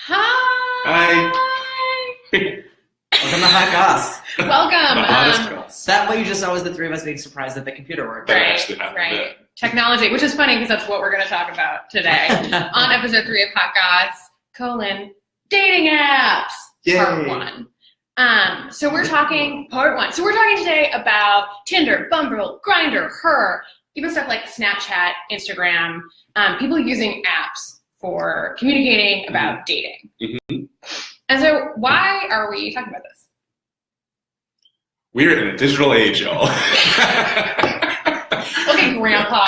Hi. Welcome to Hot Goss. Welcome. That what you just saw was the three of us being surprised that the computer worked. Right. Technology, which is funny because that's what we're going to talk about today on episode 3 of Hot Goss, dating apps, Yay. part 1. So we're talking today about Tinder, Bumble, Grindr, Her, even stuff like Snapchat, Instagram, people using apps for communicating about dating. Mm-hmm. And so why are we talking about this? We're in a digital age, y'all. Okay, Grandpa.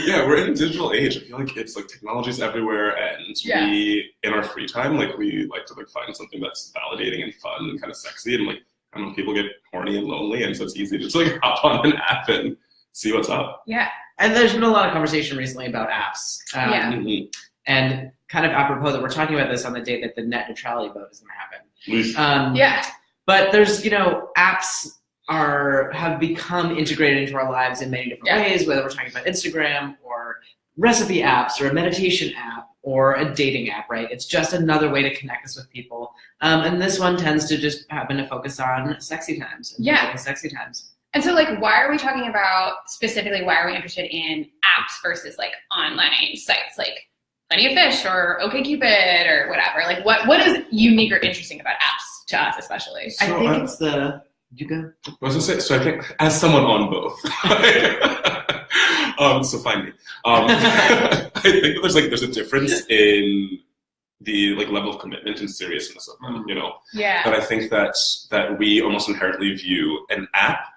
Yeah, we're in a digital age. I feel like it's like technology's everywhere, and we, in our free time, we like to find something that's validating and fun and kind of sexy, and I don't know, people get horny and lonely, and so it's easy to just hop on an app and see what's up. Yeah. And there's been a lot of conversation recently about apps. And kind of apropos that we're talking about this on the day that the net neutrality vote is going to happen. But there's, apps have become integrated into our lives in many different ways, whether we're talking about Instagram or recipe apps or a meditation app or a dating app, right? It's just another way to connect us with people. And this one tends to just happen to focus on sexy times. Sexy times. And so, why are we talking about, specifically, why are we interested in apps versus, online sites, like Plenty of Fish or OkCupid or whatever? What is unique or interesting about apps to us, especially? So, I think it's the... You go. I was going to say, so I think, as someone on both, so find me. I think there's a difference in the level of commitment and seriousness of them, Yeah. But I think that we almost inherently view an app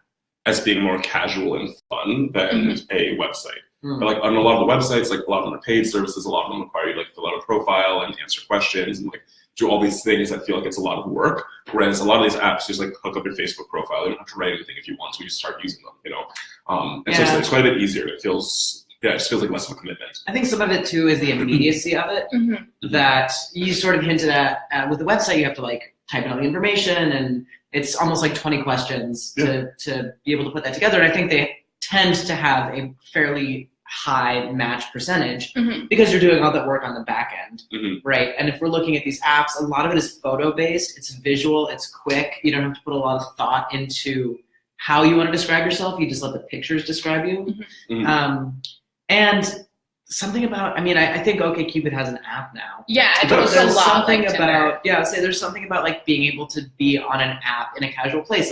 as being more casual and fun than a website. But on a lot of the websites, a lot of them are paid services, a lot of them require you to fill out a profile and answer questions and do all these things that feel like it's a lot of work. Whereas a lot of these apps just hook up your Facebook profile. You don't have to write anything if you want to. You just start using them, So it's quite a bit easier. It just feels like less of a commitment. I think some of it too is the immediacy of it that you sort of hinted at with the website. You have to type in all the information, and it's almost 20 questions to be able to put that together. And I think they tend to have a fairly high match percentage because you're doing all that work on the back end, right? And if we're looking at these apps, a lot of it is photo-based. It's visual. It's quick. You don't have to put a lot of thought into how you want to describe yourself. You just let the pictures describe you. And something about, I think OkCupid has an app now. Yeah, it but looks there's a lot something like about there's something about being able to be on an app in a casual place.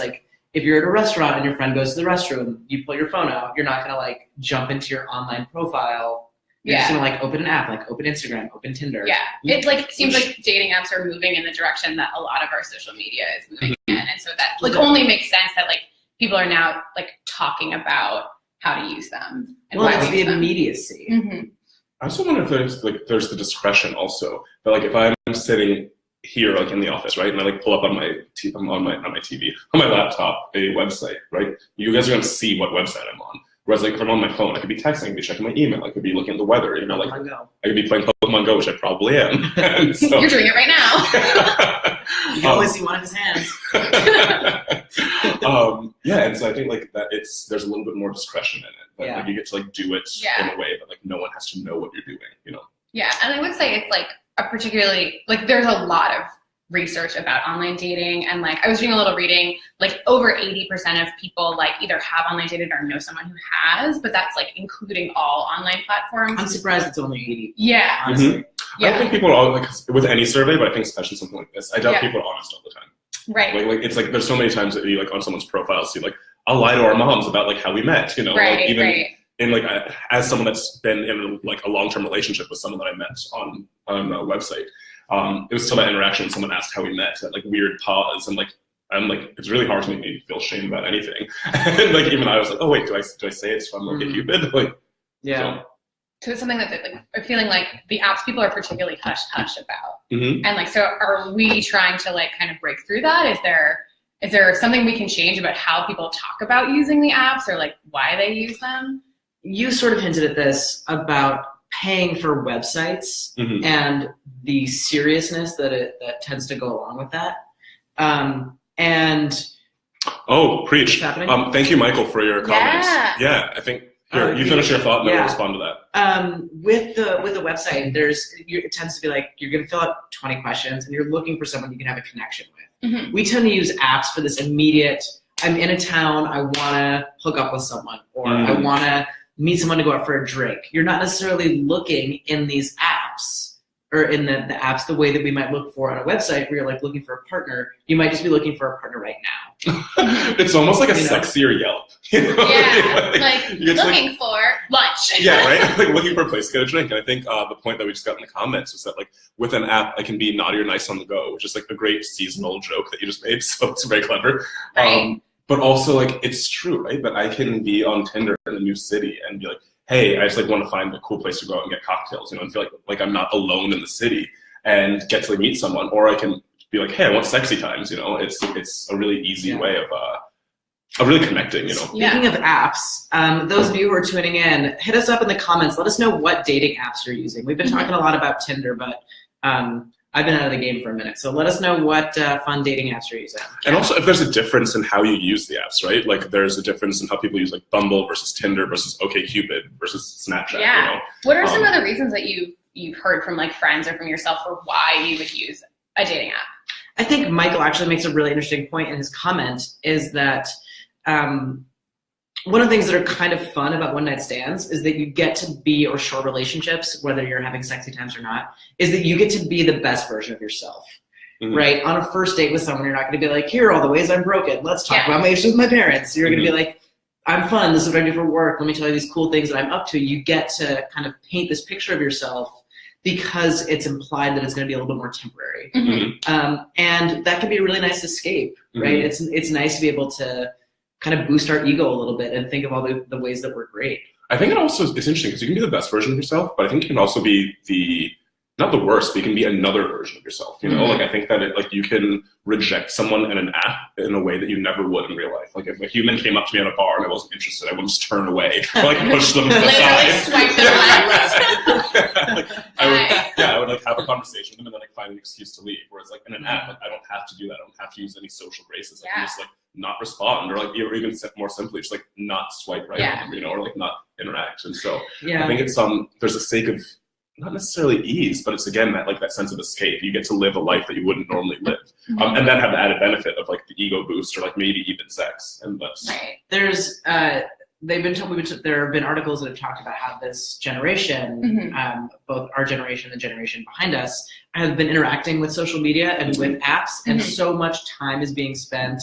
If you're at a restaurant and your friend goes to the restroom, you pull your phone out. You're not gonna jump into your online profile. You're just gonna open an app, open Instagram, open Tinder. Yeah, it seems like dating apps are moving in the direction that a lot of our social media is moving in, and so that only makes sense that people are now talking about how to use them. And it's the immediacy. I also wonder if there's the discretion also. But if I'm sitting here in the office, right, and I pull up on my TV, on my laptop, a website, right? You guys are gonna see what website I'm on. Whereas if I'm on my phone, I could be texting, I could be checking my email, I could be looking at the weather, I could be playing Pokemon Go, which I probably am. So, you're doing it right now. You can only see one of his hands. And so I think that there's a little bit more discretion in it. But you get to do it in a way that no one has to know what you're doing, Yeah, and I would say it's a particularly there's a lot of research about online dating, and I was doing a little reading, over 80% of people either have online dated or know someone who has, but that's including all online platforms. I'm surprised it's only 80. Yeah. Honestly. I don't think people are all with any survey, but I think especially something like this, I doubt people are honest all the time. Right. It's there's so many times that you on someone's profile see I'll lie to our moms about how we met, Right, even in as someone that's been in a long-term relationship with someone that I met on a website, it was still that interaction when someone asked how we met, that weird pause, and I'm it's really hard to make me feel shame about anything. And even I was oh wait, do I say it's from OkCupid? So it's something that I'm feeling the apps people are particularly hush about, and so are we trying to kind of break through that? Is there something we can change about how people talk about using the apps or why they use them? You sort of hinted at this about paying for websites and the seriousness that tends to go along with that. And preach. Thank you, Michael, for your comments. Yeah, I think Here, you finish your thought, and then we'll respond to that. With the website, it tends to be like you're going to fill out 20 questions, and you're looking for someone you can have a connection with. Mm-hmm. We tend to use apps for this immediate. I'm in a town. I want to hook up with someone, or I want to meet someone to go out for a drink. You're not necessarily looking in these apps. Or in the apps, the way that we might look for on a website where you're like looking for a partner, you might just be looking for a partner right now. It's almost like a sexier Yelp. Yeah, like looking for lunch. Yeah, right? Like looking for a place to get a drink. And I think the point that we just got in the comments was that like with an app, I can be naughty or nice on the go, which is like a great seasonal joke that you just made. So it's very clever. Right. But also like it's true, right? That I can be on Tinder in a new city and be like, hey, I just like want to find a cool place to go out and get cocktails, and feel like I'm not alone in the city and get to meet someone. Or I can be like, hey, I want sexy times, It's a really easy way of really connecting, Speaking of apps, those of you who are tuning in, hit us up in the comments. Let us know what dating apps you're using. We've been talking a lot about Tinder, but I've been out of the game for a minute. So let us know what fun dating apps you're using. And also if there's a difference in how you use the apps, right? Like there's a difference in how people use like Bumble versus Tinder versus OkCupid versus Snapchat. Yeah. What are some other reasons that you've heard from like friends or from yourself for why you would use a dating app? I think Michael actually makes a really interesting point in his comment is that one of the things that are kind of fun about one night stands is that you get to be, or short relationships, whether you're having sexy times or not, is that you get to be the best version of yourself, right? On a first date with someone, you're not going to be like, here are all the ways I'm broken. Let's talk about my issues with my parents. You're going to be like, I'm fun. This is what I do for work. Let me tell you these cool things that I'm up to. You get to kind of paint this picture of yourself because it's implied that it's going to be a little bit more temporary. And that can be a really nice escape, right? It's nice to be able to kind of boost our ego a little bit and think of all the ways that we're great. I think it's interesting because you can be the best version of yourself, but I think you can also be not the worst, but you can be another version of yourself. Like I think that you can reject someone in an app in a way that you never would in real life. Like if a human came up to me at a bar and I wasn't interested, I wouldn't just turn away or like push them to the side. Swipe them left. I would like have a conversation with them and then like find an excuse to leave. Whereas like in an app, like I don't have to do that. I don't have to use any social graces. I can just like not respond or like or even more simply just like not swipe right on them, or like not interact. And so I think it's there's a sake of not necessarily ease, but it's again that sense of escape. You get to live a life that you wouldn't normally live, and then have the added benefit of like the ego boost or like maybe even sex. And that's there's there have been articles that have talked about how this generation, both our generation and the generation behind us, have been interacting with social media and with apps, and so much time is being spent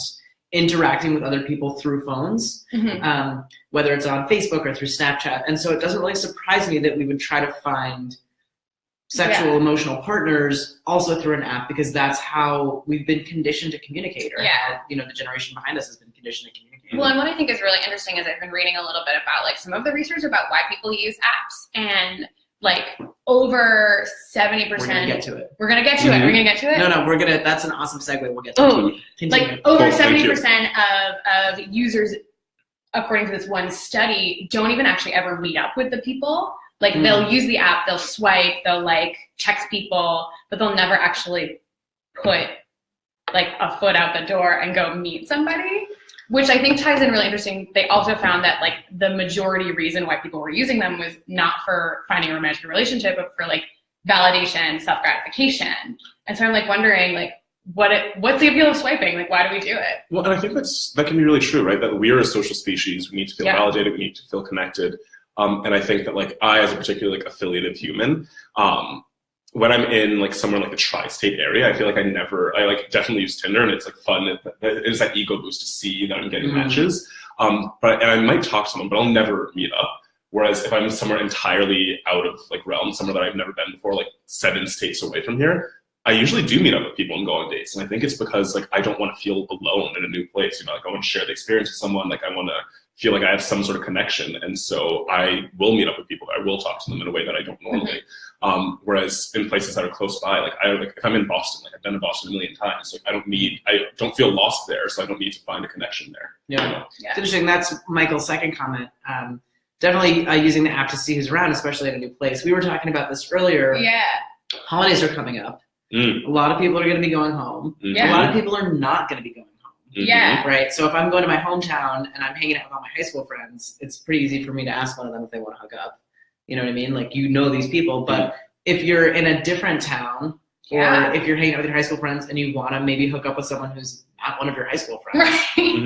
interacting with other people through phones, whether it's on Facebook or through Snapchat. And so it doesn't really surprise me that we would try to find sexual, emotional partners also through an app, because that's how we've been conditioned to communicate, or how, the generation behind us has been conditioned to communicate. Well, and what I think is really interesting is I've been reading a little bit about like some of the research about why people use apps, and like over 70%. We're gonna get to it. We're gonna get to it. We're gonna get to it. No, that's an awesome segue. We'll get to it. Like over 70% of users, according to this one study, don't even actually ever meet up with the people. Like they'll use the app, they'll swipe, they'll like text people, but they'll never actually put like a foot out the door and go meet somebody. Which I think ties in really interesting. They also found that like the majority reason why people were using them was not for finding a romantic relationship, but for like validation, self-gratification. And so I'm like wondering like what's the appeal of swiping? Like why do we do it? Well, and I think that can be really true, right? That we're a social species. We need to feel validated. We need to feel connected. And I think that like I, as a particularly like affiliative human, when I'm in like somewhere like the tri-state area, I feel like I like definitely use Tinder, and it's like fun. It's that ego boost to see that I'm getting matches. And I might talk to someone, but I'll never meet up. Whereas if I'm somewhere entirely out of like realm, somewhere that I've never been before, like 7 states away from here, I usually do meet up with people and go on dates. And I think it's because like I don't want to feel alone in a new place. Like I want to share the experience with someone. Like I want to feel like I have some sort of connection. And so I will meet up with people. I will talk to them in a way that I don't normally. Whereas in places that are close by, like if I'm in Boston, like I've been to Boston a million times, like I don't feel lost there, so I don't need to find a connection there. Yeah. It's interesting. That's Michael's second comment. Definitely using the app to see who's around, especially in a new place. We were talking about this earlier. Yeah. Holidays are coming up. A lot of people are going to be going home. A lot of people are not going to be going home. Yeah. Right. So if I'm going to my hometown and I'm hanging out with all my high school friends, it's pretty easy for me to ask one of them if they want to hook up. You know what I mean? Like, you know these people, but if you're in a different town, or if you're hanging out with your high school friends and you want to maybe hook up with someone who's not one of your high school friends,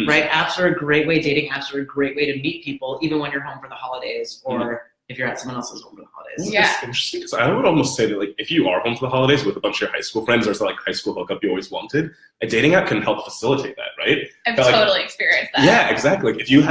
right? Apps are a great way. Dating apps are a great way to meet people, even when you're home for the holidays, or if you're at someone else's home for the holidays. It's interesting because I would almost say that, like, if you are home for the holidays with a bunch of your high school friends, there's like high school hookup you always wanted, a dating app can help facilitate that, right? I've totally experienced that. Yeah, exactly. Like, if you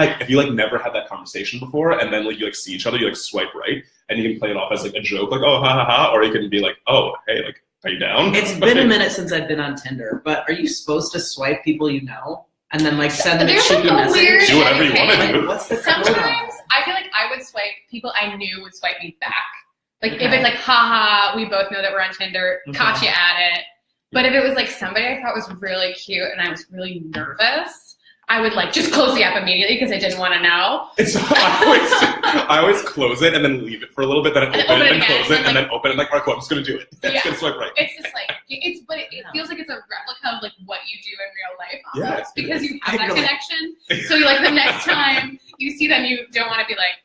never had that conversation before, and then like you like see each other, you like swipe right, and you can play it off as like a joke, like, oh, ha ha ha, or you can be like, oh, hey, like, are you down? It's been a minute since I've been on Tinder, but are you supposed to swipe people you know and then like send them a cheeky message? Do whatever you want to do. What's the Sometimes I feel like I would swipe people I knew would swipe me back. Like, if it's like, haha, we both know that we're on Tinder, caught you at it. But if it was like somebody I thought was really cute and I was really nervous, I would like just close the app immediately because I didn't want to know. I always close it and then leave it for a little bit, then I open it and close it, and then open it, like, all right, cool, I'm just going to do it. It's going to swipe right. It's just like, it feels like it's a replica of like what you do in real life almost, because you have that connection. So like the next time you see them, you don't want to be like,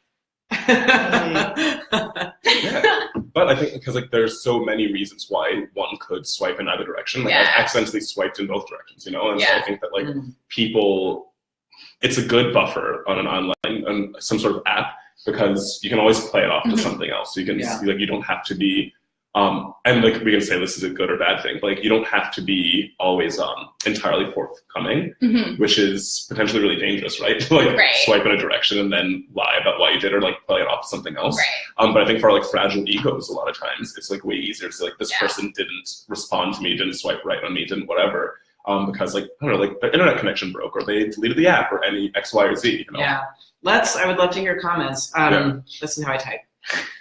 But I think because like there's so many reasons why one could swipe in either direction. Like, I've accidentally swiped in both directions, you know? And so I think that like people, it's a good buffer on an online, on some sort of app, because you can always play it off to something else. So you can like, you don't have to be and like we can say this is a good or bad thing, but like you don't have to be always entirely forthcoming, which is potentially really dangerous, right? To like swipe in a direction and then lie about why you did, or like play it off to something else. But I think for like fragile egos, a lot of times it's like way easier to say like, this person didn't respond to me, didn't swipe right on me, didn't whatever, because like, I don't know, like the internet connection broke, or they deleted the app, or any X, Y, or Z. You know? Yeah. I would love to hear comments. This is how I type.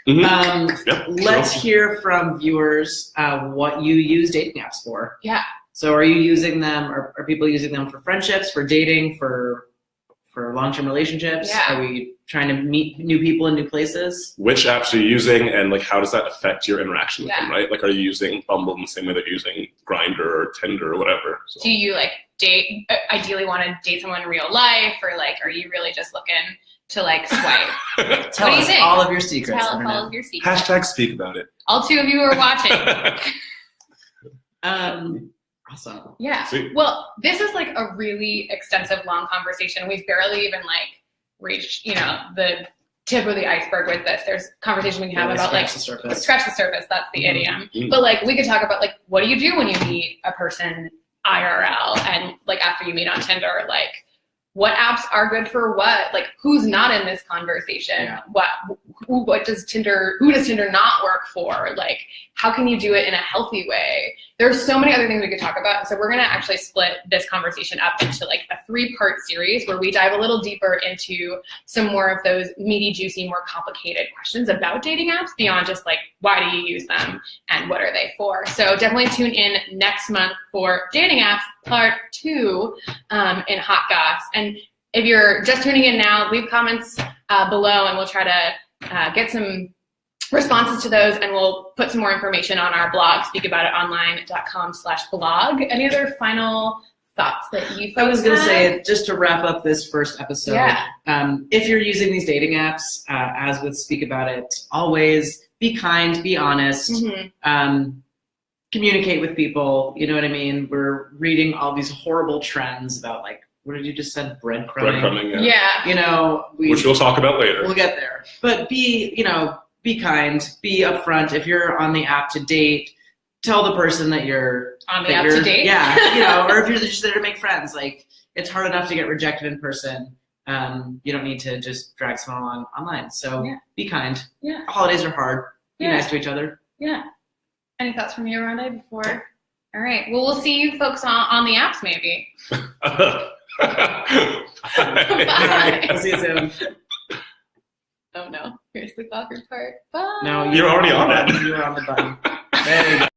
Let's hear from viewers what you use dating apps for. Yeah. So are you using them, or are people using them for friendships, for dating, for long-term relationships? Yeah. Are we trying to meet new people in new places? Which apps are you using, and like how does that affect your interaction with them, right? Like, are you using Bumble in the same way that you're using Grindr or Tinder or whatever? So. Do you like ideally want to date someone in real life, or like are you really just looking to like swipe? Tell us all of your secrets. Tell all of your secrets. Hashtag speak about it. All two of you are watching. Awesome. Yeah. Sweet. Well, this is like a really extensive, long conversation. We've barely even like reached, the tip of the iceberg with this. There's conversation we can have about like scratch the surface. That's the idiom. But like we could talk about like, what do you do when you meet a person IRL, and like after you meet on Tinder, like what apps are good for what? Like, who's not in this conversation? Yeah. Who does Tinder not work for? Like, how can you do it in a healthy way? There's so many other things we could talk about. So we're gonna actually split this conversation up into like a 3-part series where we dive a little deeper into some more of those meaty, juicy, more complicated questions about dating apps beyond just like, why do you use them and what are they for? So definitely tune in next month for dating apps part 2 in Hot Goss. And if you're just tuning in now, leave comments below and we'll try to get some responses to those, and we'll put some more information on our blog, speakaboutitonline.com/blog. Any other final thoughts that you folks I was going to have? say, just to wrap up this first episode, if you're using these dating apps, as with Speak About It, always be kind, be honest, communicate with people, you know what I mean? We're reading all these horrible trends about like, what did you just said? Breadcrumbing. Breadcrumbing, Yeah. Which we'll talk about later. We'll get there. But be kind, be upfront. If you're on the app to date, tell the person that you're on the app to date. Yeah, or if you're just there to make friends, like it's hard enough to get rejected in person. You don't need to just drag someone along online. So be kind. Yeah. Holidays are hard. Be nice to each other. Yeah. Any thoughts from you, Rhonda, before? All right. Well, we'll see you folks on the apps maybe. Bye. Bye. I'll see you soon. Oh no. Here's the awkward part. Bye. No, You're already on it. You were on the button. There you go.